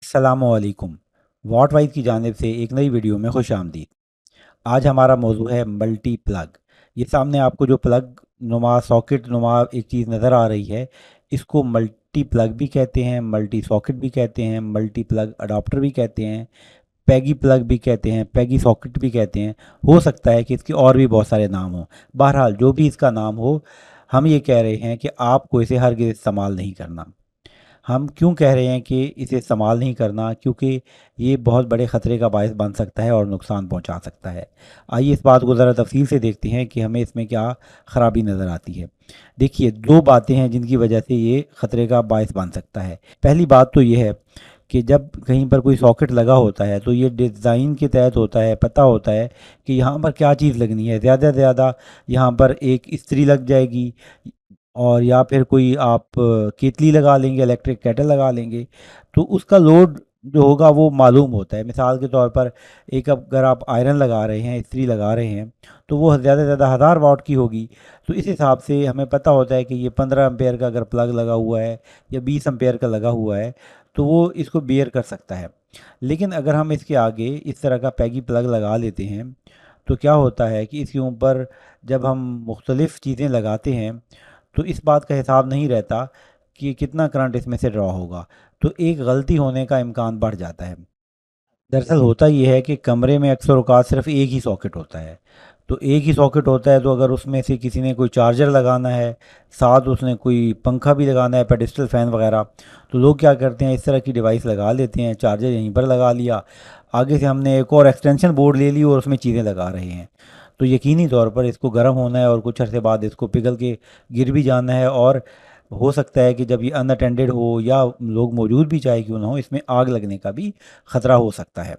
अस्सलामुअलैकुम। What wise की जानिब से एक नई वीडियो में खुश आमदीद। आज हमारा मौजू है मल्टी प्लग। ये सामने आपको जो प्लग नुमा सॉकेट नुमा एक चीज़ नज़र आ रही है, इसको मल्टी प्लग भी कहते हैं, मल्टी सॉकेट भी कहते हैं, मल्टी प्लग अडाप्टर भी कहते हैं, पैगी प्लग भी कहते हैं, पैगी सॉकेट भी कहते हैं। हो सकता है कि इसके और भी बहुत सारे नाम हों। बहरहाल जो भी इसका नाम हो, हम ये कह रहे हैं कि आपको इसे हरगिज़ इस्तेमाल नहीं करना। हम क्यों कह रहे हैं कि इसे इस्तेमाल नहीं करना? क्योंकि ये बहुत बड़े ख़तरे का बायस बन सकता है और नुकसान पहुंचा सकता है। आइए इस बात को ज़रा तफसील से देखते हैं कि हमें इसमें क्या ख़राबी नज़र आती है। देखिए, दो बातें हैं जिनकी वजह से ये ख़तरे का बायस बन सकता है। पहली बात तो ये है कि जब कहीं पर कोई सॉकेट लगा होता है तो ये डिज़ाइन के तहत होता है, पता होता है कि यहाँ पर क्या चीज़ लगनी है। ज़्यादा से ज़्यादा यहाँ पर एक इस्त्री लग जाएगी, और या फिर कोई आप केतली लगा लेंगे, इलेक्ट्रिक केटल लगा लेंगे, तो उसका लोड जो होगा वो मालूम होता है। मिसाल के तौर पर एक अगर आप आयरन लगा रहे हैं, इस्त्री लगा रहे हैं, तो वो ज़्यादा से ज़्यादा 1000 वाट की होगी। तो इस हिसाब से हमें पता होता है कि ये 15 एम्पेयर का अगर प्लग लगा हुआ है या 20 एम्पेयर का लगा हुआ है, तो वो इसको बियर कर सकता है। लेकिन अगर हम इसके आगे इस तरह का पैगी प्लग लगा लेते हैं, तो क्या होता है कि इसके ऊपर जब हम मुख्तलिफ़ चीज़ें लगाते हैं, तो इस बात का हिसाब नहीं रहता कि कितना करंट इसमें से ड्रॉ होगा, तो एक गलती होने का इम्कान बढ़ जाता है। दरअसल होता ये है कि कमरे में अक्सर औक़ात सिर्फ एक ही सॉकेट होता है। तो एक ही सॉकेट होता है, तो अगर उसमें से किसी ने कोई चार्जर लगाना है, साथ उसने कोई पंखा भी लगाना है, पेडिस्टल फ़ैन वगैरह, तो लोग क्या करते हैं, इस तरह की डिवाइस लगा लेते हैं। चार्जर यहीं पर लगा लिया, आगे से हमने एक और एक्सटेंशन बोर्ड ले ली और उसमें चीज़ें लगा रहे हैं। तो यकीनी तौर पर इसको गर्म होना है और कुछ अरसे बाद इसको पिघल के गिर भी जाना है, और हो सकता है कि जब ये अनअटेंडेड हो या लोग मौजूद भी चाहे क्यों ना हो, इसमें आग लगने का भी ख़तरा हो सकता है।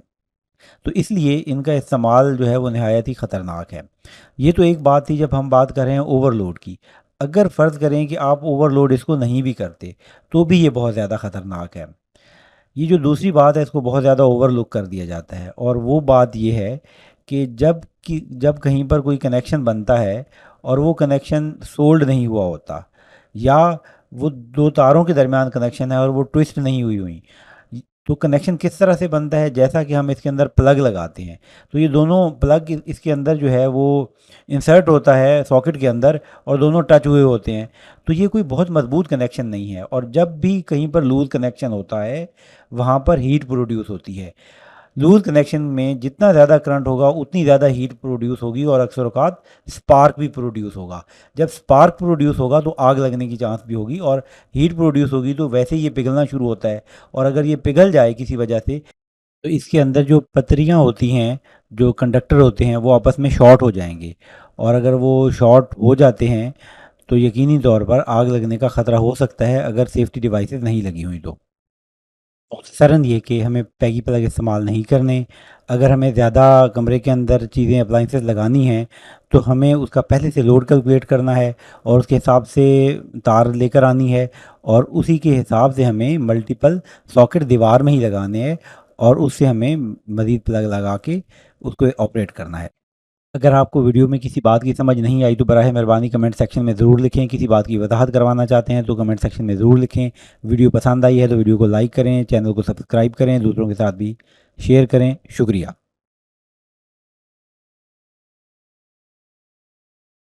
तो इसलिए इनका इस्तेमाल जो है वो नहायत ही ख़तरनाक है। ये तो एक बात थी जब हम बात कर रहे हैं ओवरलोड की। अगर फ़र्ज़ करें कि आप ओवरलोड इसको नहीं भी करते, तो भी ये बहुत ज़्यादा ख़तरनाक है। ये जो दूसरी बात है, इसको बहुत ज़्यादा ओवरलुक कर दिया जाता है, और वो बात ये है कि जब कहीं पर कोई कनेक्शन बनता है और वो कनेक्शन सोल्ड नहीं हुआ होता, या वो दो तारों के दरमियान कनेक्शन है और वो ट्विस्ट नहीं हुई हुई, तो कनेक्शन किस तरह से बनता है? जैसा कि हम इसके अंदर प्लग लगाते हैं, तो ये दोनों प्लग इसके अंदर जो है वो इंसर्ट होता है सॉकेट के अंदर, और दोनों टच हुए होते हैं। तो ये कोई बहुत मजबूत कनेक्शन नहीं है, और जब भी कहीं पर लूज़ कनेक्शन होता है, वहाँ पर हीट प्रोड्यूस होती है। लूज़ कनेक्शन में जितना ज़्यादा करंट होगा उतनी ज़्यादा हीट प्रोड्यूस होगी, और अक्सर औक़ात स्पार्क भी प्रोड्यूस होगा। जब स्पार्क प्रोड्यूस होगा तो आग लगने की चांस भी होगी, और हीट प्रोड्यूस होगी तो वैसे ही ये पिघलना शुरू होता है। और अगर ये पिघल जाए किसी वजह से, तो इसके अंदर जो पतरियाँ होती हैं, जो कंडक्टर होते हैं, वो आपस में शॉर्ट हो जाएंगे, और अगर वो शॉर्ट हो जाते हैं तो यकीनी तौर पर आग लगने का ख़तरा हो सकता है, अगर सेफ्टी डिवाइसेस नहीं लगी हुई तो। सरन ये कि हमें पैगी प्लग इस्तेमाल नहीं करने। अगर हमें ज़्यादा कमरे के अंदर चीज़ें अप्लाइंसेस लगानी हैं, तो हमें उसका पहले से लोड कैलकुलेट करना है, और उसके हिसाब से तार लेकर आनी है, और उसी के हिसाब से हमें मल्टीपल सॉकेट दीवार में ही लगाने हैं, और उससे हमें मज़ीद प्लग लगा के उसको ऑपरेट करना है। अगर आपको वीडियो में किसी बात की समझ नहीं आई, तो बराह मेहरबानी कमेंट सेक्शन में ज़रूर लिखें। किसी बात की वजाहत करवाना चाहते हैं तो कमेंट सेक्शन में ज़रूर लिखें। वीडियो पसंद आई है तो वीडियो को लाइक करें, चैनल को सब्सक्राइब करें, दूसरों के साथ भी शेयर करें। शुक्रिया।